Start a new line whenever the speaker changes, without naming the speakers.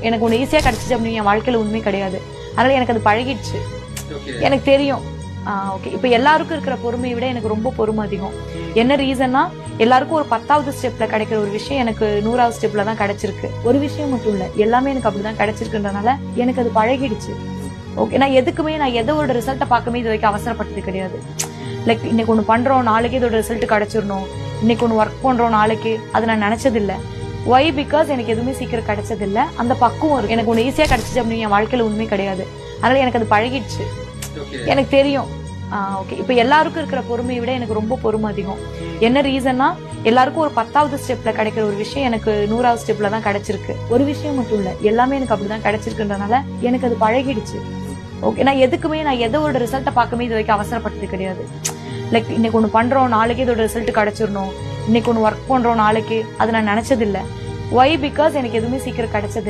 எனக்கு ஒன்று ஈஸியாக கிடைச்சிச்சு அப்படின்னு என் வாழ்க்கையில் உண்மை கிடையாது. அதனால எனக்கு அது பழகிடுச்சு. எனக்கு தெரியும். ஓகே, இப்போ எல்லாருக்கும் இருக்கிற பொறுமையை விட எனக்கு ரொம்ப பொறுமை அதிகம். என்ன ரீசன்னா, எல்லாருக்கும் ஒரு 10வது ஸ்டெப்ல கிடைக்கிற ஒரு விஷயம் எனக்கு 100வது ஸ்டெப்ல தான் கிடைச்சிருக்கு. ஒரு விஷயம் மட்டும் இல்ல, எல்லாமே எனக்கு அப்படிதான் கிடைச்சிருக்குன்றனால எனக்கு அது பழகிடுச்சு. ஓகே, நான் எதோட ரிசல்ட்டை பார்க்கவே இது வரைக்கும் அவசரப்பட்டது கிடையாது. லைக் இன்னைக்கு ஒன்று பண்றோம், நாளைக்கு இதோட ரிசல்ட் கிடைச்சிடணும், இன்னைக்கு ஒன்று ஒர்க் பண்றோம், நாளைக்கு அது நான் நினைச்சது இல்லை. ஒய் பிகாஸ் எனக்கு எதுவுமே சீக்கிரம் கிடைச்சது இல்லை. அந்த பக்குவம் இருக்கு. எனக்கு ஒன்று ஈஸியாக கிடைச்சிச்சு அப்படின்னு என் வாழ்க்கையில உண்மை கிடையாது. அதனால எனக்கு அது பழகிடுச்சு. எனக்கு தெரியும். ஓகே, இப்போ எல்லாருக்கும் இருக்கிற பொறுமையை விட எனக்கு ரொம்ப பொறுமை அதிகம். என்ன ரீசன்னா, எல்லாருக்கும் ஒரு 10வது ஸ்டெப்ல கிடைக்கிற ஒரு விஷயம் எனக்கு 100வது ஸ்டெப்ல தான் கிடைச்சிருக்கு. ஒரு விஷயம் மட்டும் இல்ல, எல்லாமே எனக்கு அப்படிதான் கிடைச்சிருக்குன்றனால எனக்கு அது பழகிடுச்சு. ஓகே, நான் எதோட ரிசல்ட்டை பார்க்கவே இது வரைக்கும் அவசரப்பட்டது கிடையாது. லைக் இன்னைக்கு ஒன்று பண்றோம், நாளைக்கு இதோட ரிசல்ட் கிடைச்சிடணும், இன்னைக்கு ஒன்று ஒர்க் பண்றோம், நாளைக்கு அது நான் நினைச்சது இல்லை. ஒய் பிகாஸ் எனக்கு எதுவுமே சீக்கிரம் கிடைச்சது இல்லை.